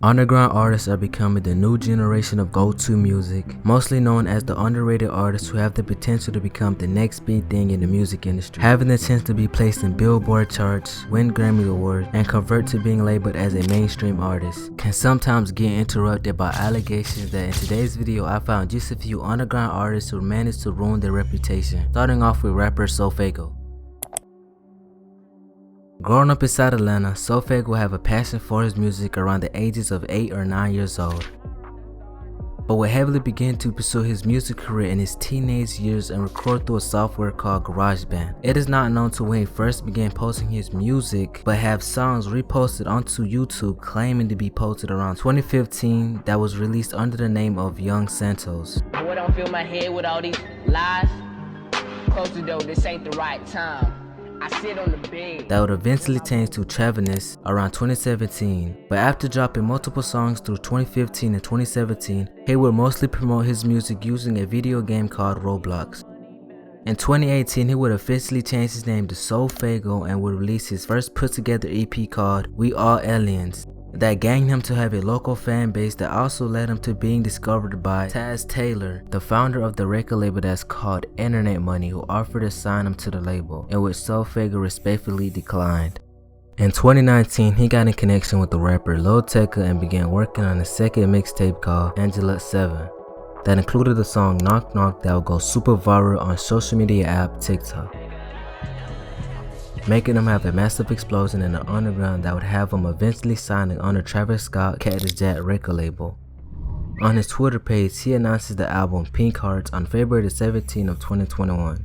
Underground artists are becoming the new generation of go-to music, mostly known as the underrated artists who have the potential to become the next big thing in the music industry, having the chance to be placed in Billboard charts, win Grammy Awards, and convert to being labeled as a mainstream artist, can sometimes get interrupted by allegations that in today's video I found just a few underground artists who managed to ruin their reputation, starting off with rapper Sofago. Growing up inside Atlanta, Sofago had a passion for his music around the ages of 8 or 9 years old, but would heavily begin to pursue his music career in his teenage years and record through a software called GarageBand. It is not known to when he first began posting his music, but have songs reposted onto YouTube claiming to be posted around 2015 that was released under the name of Young Santos. I don't fill my head with all these lies. Close the door, this ain't the right time. I sit on the bed. That would eventually change to Traviness around 2017, but after dropping multiple songs through 2015 and 2017, he would mostly promote his music using a video game called Roblox. In 2018, he would officially change his name to Sofago and would release his first put together EP called We All Aliens, that gained him to have a local fan base that also led him to being discovered by Taz Taylor, the founder of the record label that's called Internet Money, who offered to sign him to the label, in which Sofago respectfully declined. In 2019, he got in connection with the rapper Lil Tecca and began working on his second mixtape called Angela 7, that included the song Knock Knock that would go super viral on social media app TikTok, making him have a massive explosion in the underground that would have him eventually signing under Travis Scott Cactus Jack record label. On his Twitter page, he announces the album Pink Hearts on February 17 of 2021,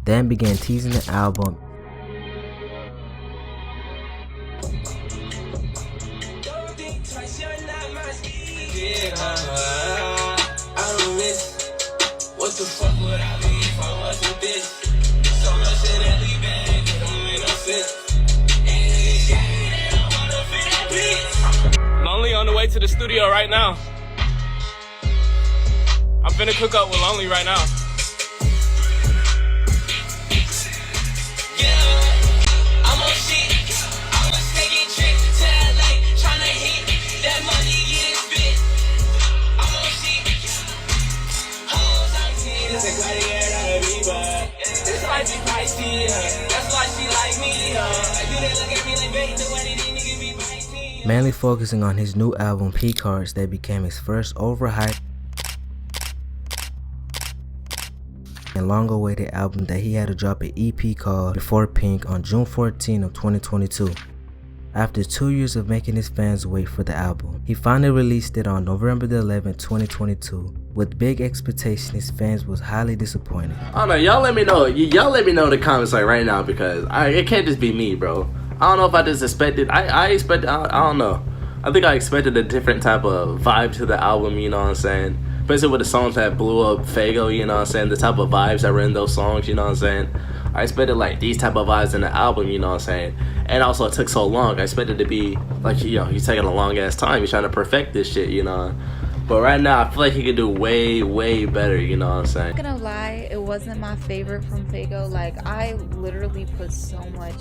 then began teasing the album. What the fuck would I be if I wasn't this? So much shit that we been, it don't make no sense. I'm only on the way to the studio right now. I'm finna cook up with Lonely right now. Yeah, I'm on shit. I was taking trips to LA, tryna hit that money, get it spit. I'm on shit. Hoes on team, it's a gladiator out of Viva. This might be pricey, that's why she like me, You didn't look at me like baby, the way they didn't give me pricey. Mainly focusing on his new album Pink Hearts that became his first overhyped and long-awaited album that he had to drop an EP called Before Pink on June 14 of 2022. After 2 years of making his fans wait for the album, he finally released it on November 11, 2022. With big expectations, his fans was highly disappointed. I don't know, y'all let me know. Y'all let me know in the comments like right now, because it can't just be me, bro. I don't know if I just expected. I don't know. I think I expected a different type of vibe to the album, you know what I'm saying? Especially with the songs that blew up Fago, you know what I'm saying? The type of vibes that were in those songs, you know what I'm saying? I expected like these type of vibes in the album, you know what I'm saying? And also it took so long. I expected it to be like, you know, he's taking a long ass time. He's trying to perfect this shit, you know? But right now, I feel like he could do way, way better, you know what I'm saying? I'm not gonna lie, it wasn't my favorite from Fago. Like, I literally put so much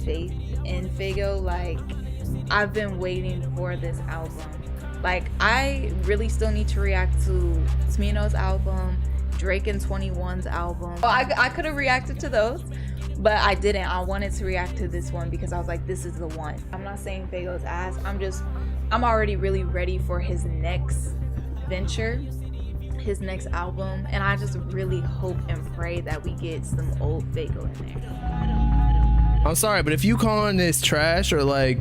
faith in Fago. Like, I've been waiting for this album. Like, I really still need to react to Smino's album, Drake and 21's album. Oh, I could have reacted to those, but I didn't. I wanted to react to this one because I was like, this is the one. I'm not saying Fago's ass. I'm already really ready for his next venture, his next album, and I just really hope and pray that we get some old Fago in there. I'm sorry, but if you calling this trash or like,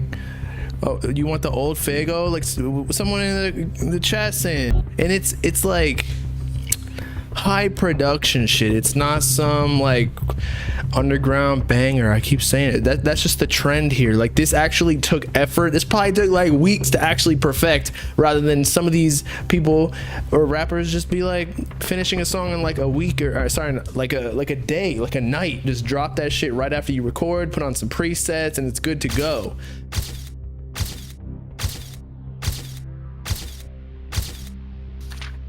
oh, you want the old Fago, like someone in the chat saying, and it's like high production shit. It's not some like underground banger. I keep saying it. That's just the trend here. Like, this actually took effort. This probably took like weeks to actually perfect, rather than some of these people or rappers just be like finishing a song in like a week or sorry, like a day, like a night. Just drop that shit right after you record, put on some presets, and it's good to go.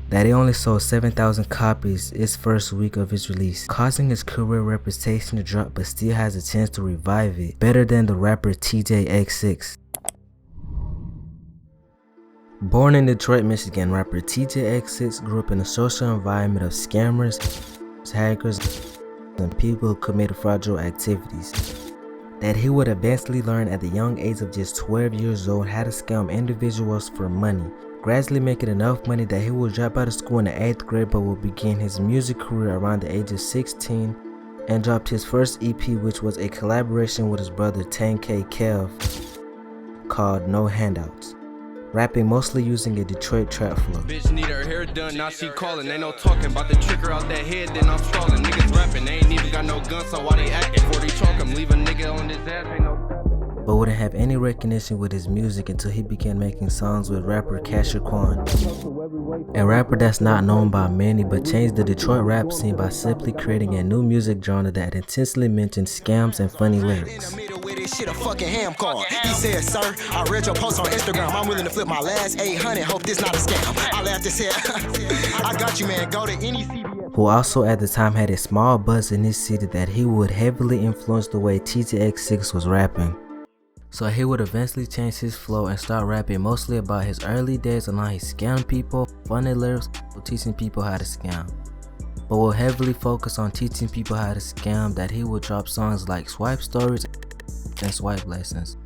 That he only sold 7,000 copies his first week of his release, causing his career reputation to drop, but still has a chance to revive it, better than the rapper TJX6. Born in Detroit, Michigan, rapper TJX6 grew up in a social environment of scammers, hackers, and people who committed fraudulent activities. That he would eventually learn at the young age of just 12 years old how to scam individuals for money, gradually making enough money that he would drop out of school in the 8th grade but would begin his music career around the age of 16 and dropped his first EP, which was a collaboration with his brother 10K Kev called No Handouts, rapping mostly using a Detroit trap flow. Bitch need her hair done, now she calling. Ain't no talking about the trick her out that head, then I'm stalling. Niggas rapping, they ain't even got no gun, so why they acting? 40 chalk him, leave a nigga on his ass, ain't no stopping. But wouldn't have any recognition with his music until he began making songs with rapper Casher Quan, a rapper that's not known by many but changed the Detroit rap scene by simply creating a new music genre that intensely mentioned scams and funny lyrics. Shit a fucking ham card. He said, sir, I read your post on Instagram. I'm willing to flip my last 800. Hope this not a scam. I laughed and said, I got you, man. Go to any CVS. Who also at the time had a small buzz in his city that he would heavily influence the way TJX6 was rapping. So he would eventually change his flow and start rapping mostly about his early days on how he scammed people, funny lyrics, teaching people how to scam. But will heavily focus on teaching people how to scam, that he would drop songs like Swipe Stories and Swipe Lessons.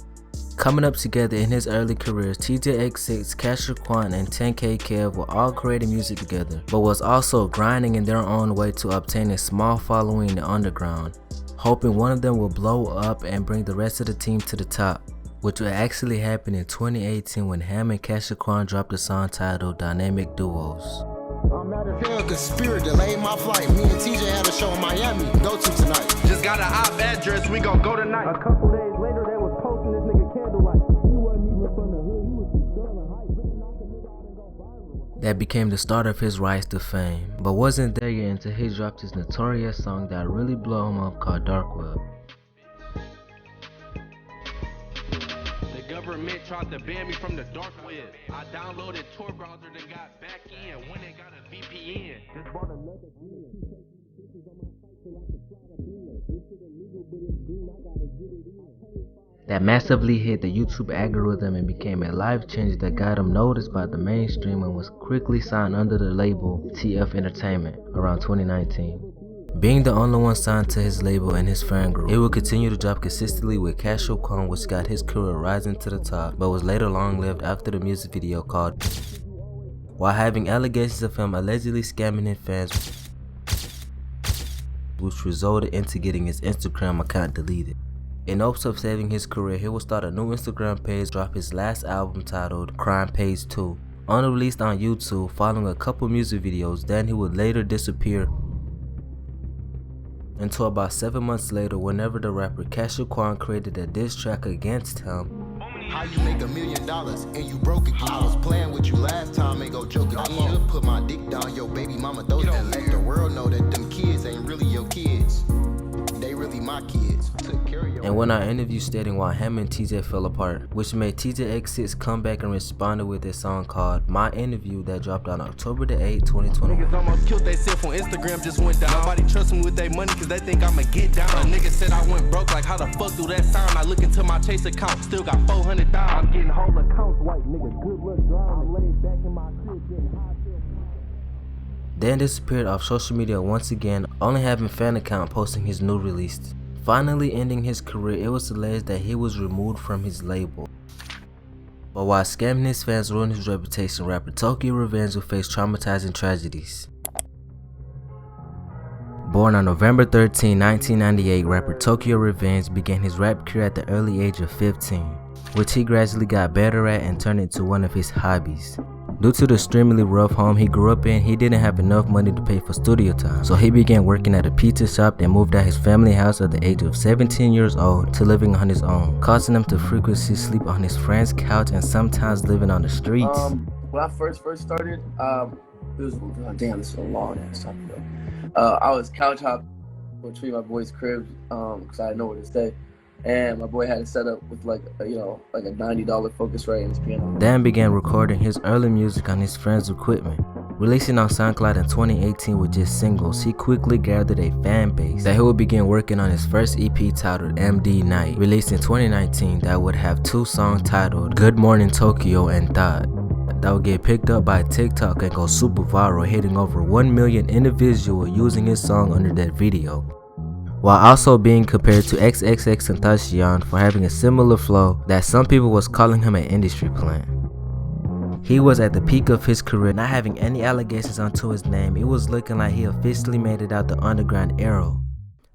Coming up together in his early careers, TJX6, Casher Quan, and 10K Kev were all creating music together, but was also grinding in their own way to obtain a small following in the underground, hoping one of them will blow up and bring the rest of the team to the top, which would actually happen in 2018 when Ham and Casher Quan dropped a song titled Dynamic Duos. I'm mad as hell cause Spirit delayed my flight. Me and TJ had a show in Miami, go to tonight. Just got an op address, we gon' go tonight. A couple days later, they was posting this nigga Candlelight. He wasn't even from the hood, he was from Sterling Heights. Really knock a nigga out and go viral. That became the start of his rise to fame, but wasn't there yet until he dropped his notorious song that really blew him up called Dark Web. The government tried to ban me from the dark web. I downloaded Tor browser, then got back in. When they got a VPN, just bought another that massively hit the YouTube algorithm and became a life changer that got him noticed by the mainstream and was quickly signed under the label TF Entertainment around 2019. Being the only one signed to his label and his fan group, it would continue to drop consistently with Casher Quan, which got his career rising to the top, but was later long-lived after the music video called while having allegations of him allegedly scamming his fans, which resulted into getting his Instagram account deleted. In hopes of saving his career, he would start a new Instagram page, drop his last album titled Crime Page 2, only released on YouTube following a couple music videos. Then he would later disappear until about 7 months later, whenever the rapper Casher Quan created a diss track against him. How you make $1 million and you broke again? I was playing with you last time, ain't go joke again. I should put my dick down your baby mama throat and let the world know that them kids ain't really your kids. They really my kids. Took care of your. And when our interview stating why him and TJ fell apart, which made TJX6 come back and responded with a song called My Interview that dropped on October the 8th, 2021. niggas almost killed theyself on Instagram, just went down. Nobody trust me with their money cause they think I'ma get down. A nigga said I went broke, like how the fuck do that sound? I look into my Chase account, still got 400 down. I'm getting whole accounts, white nigga, good luck drawing. I laid back in my crib getting high. Then disappeared off social media once again, only having fan account posting his new release. Finally ending his career, it was alleged that he was removed from his label. But while scamming his fans ruined his reputation, rapper Tokyo Revenge will face traumatizing tragedies. Born on November 13, 1998, rapper Tokyo Revenge began his rap career at the early age of 15, which he gradually got better at and turned into one of his hobbies. Due to the extremely rough home he grew up in, he didn't have enough money to pay for studio time, so he began working at a pizza shop and moved out his family house at the age of 17 years old to living on his own, causing him to frequently sleep on his friend's couch and sometimes living on the streets. When I first started, it was, damn, this is a long ass time ago. I was couch hopping between my boy's cribs because I didn't know where to stay. And my boy had it set up with like a $90 Focusrite and his piano. Dan began recording his early music on his friend's equipment. Releasing on SoundCloud in 2018 with just singles, he quickly gathered a fan base that he would begin working on his first EP titled MD Night, released in 2019, that would have 2 songs titled Good Morning Tokyo and Thought. that would get picked up by TikTok and go super viral, hitting over 1 million individuals using his song under that video, while also being compared to XXXTentacion for having a similar flow that some people was calling him an industry plant. He was at the peak of his career, not having any allegations onto his name. It was looking like he officially made it out the underground era.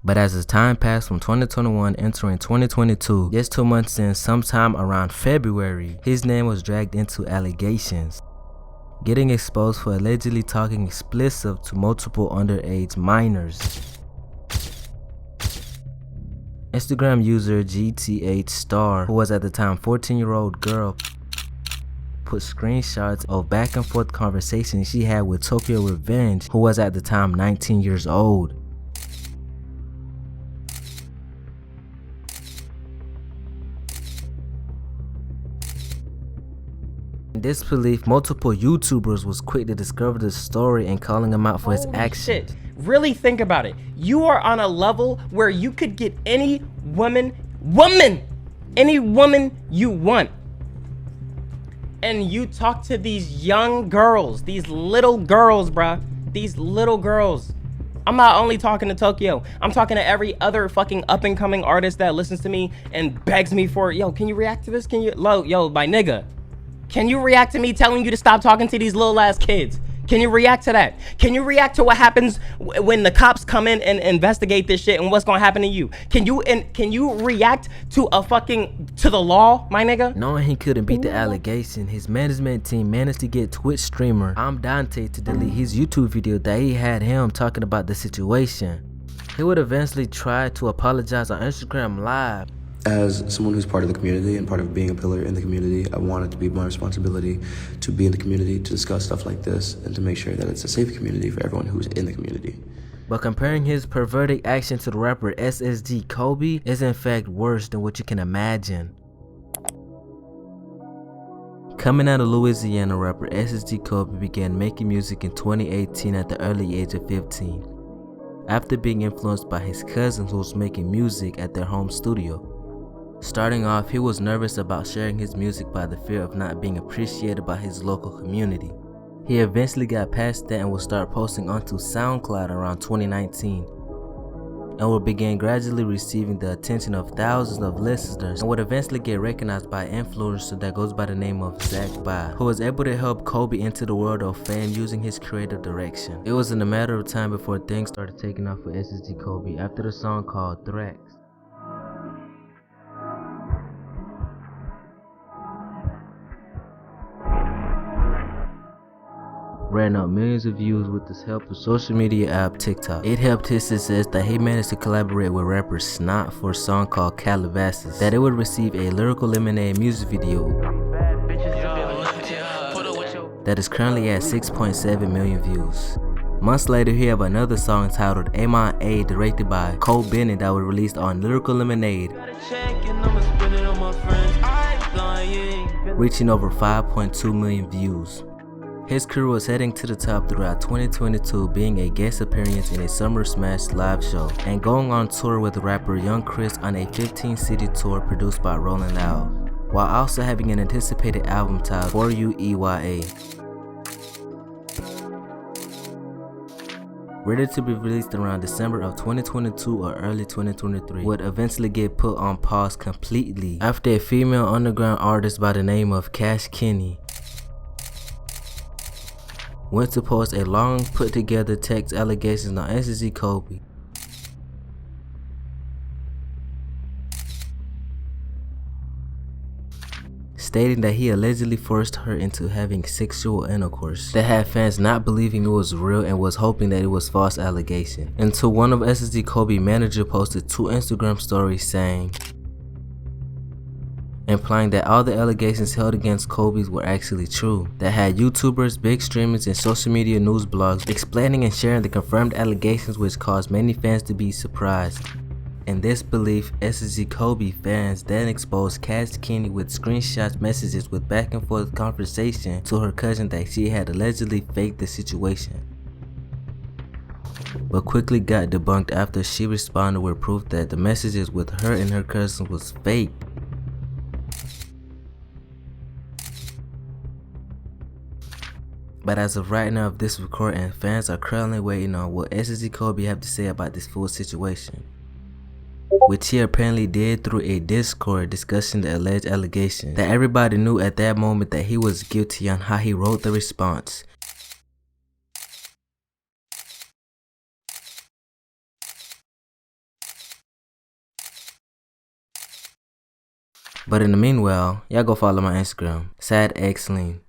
But as his time passed from 2021 entering 2022, just 2 months in, sometime around February, his name was dragged into allegations, getting exposed for allegedly talking explicit to multiple underage minors. Instagram user GTH Star, who was at the time 14-year-old girl, put screenshots of back and forth conversations she had with Tokyo Revenge, who was at the time 19 years old. In disbelief, multiple YouTubers was quick to discover the story and calling him out for his actions. Shit. Really think about it. You are on a level where you could get any woman you want. And you talk to these young girls, these little girls, bruh. These little girls. I'm not only talking to Tokyo. I'm talking to every other fucking up-and-coming artist that listens to me and begs me for, yo, can you react to this? Can you, yo, my nigga. Can you react to me telling you to stop talking to these little ass kids? Can you react to that? Can you react to what happens when the cops come in and investigate this shit and what's gonna happen to you? Can you react to the law, my nigga? Knowing he couldn't beat the allegation, his management team managed to get Twitch streamer Dante to delete his YouTube video that he had him talking about the situation. He would eventually try to apologize on Instagram Live. As someone who's part of the community and part of being a pillar in the community, I want it to be my responsibility to be in the community, to discuss stuff like this, and to make sure that it's a safe community for everyone who's in the community. But comparing his perverted action to the rapper SSG Kobe is in fact worse than what you can imagine. Coming out of Louisiana, rapper SSG Kobe began making music in 2018 at the early age of 15, after being influenced by his cousins who was making music at their home studio. Starting off, he was nervous about sharing his music by the fear of not being appreciated by his local community. He eventually got past that and would start posting onto SoundCloud around 2019, and would begin gradually receiving the attention of thousands of listeners, and would eventually get recognized by an influencer that goes by the name of Zach Ba, who was able to help Kobe into the world of fame using his creative direction. It was in a matter of time before things started taking off for SSG Kobe after the song called Threats. Ran up millions of views with the help of social media app TikTok. It helped his success that he managed to collaborate with rapper Snot for a song called Calabasas, that it would receive a Lyrical Lemonade music video that is currently at 6.7 million views. Months later, he have another song titled Amon A, directed by Cole Bennett, that was released on Lyrical Lemonade, reaching over 5.2 million views. His career was heading to the top throughout 2022, being a guest appearance in a Summer Smash live show, and going on tour with rapper Young Chris on a 15-city tour produced by Rolling Loud, while also having an anticipated album titled For You EYA, ready to be released around December of 2022 or early 2023, would eventually get put on pause completely after a female underground artist by the name of Cash Kenny went to post a long put together text allegations on SSG Kobe. Stating that he allegedly forced her into having sexual intercourse, that had fans not believing it was real and was hoping that it was false allegation, until one of SSG Kobe's manager posted 2 Instagram stories saying, implying that all the allegations held against Kobe's were actually true, that had YouTubers, big streamers, and social media news blogs explaining and sharing the confirmed allegations, which caused many fans to be surprised. In this belief, SSG Kobe fans then exposed Cash Kenny with screenshots messages with back and forth conversation to her cousin that she had allegedly faked the situation, but quickly got debunked after she responded with proof that the messages with her and her cousin was fake. But as of right now of this recording, fans are currently waiting on what SSG Kobe have to say about this full situation, which he apparently did through a Discord discussing the alleged allegation that everybody knew at that moment that he was guilty on how he wrote the response. But in the meanwhile, y'all go follow my Instagram, SadXLean.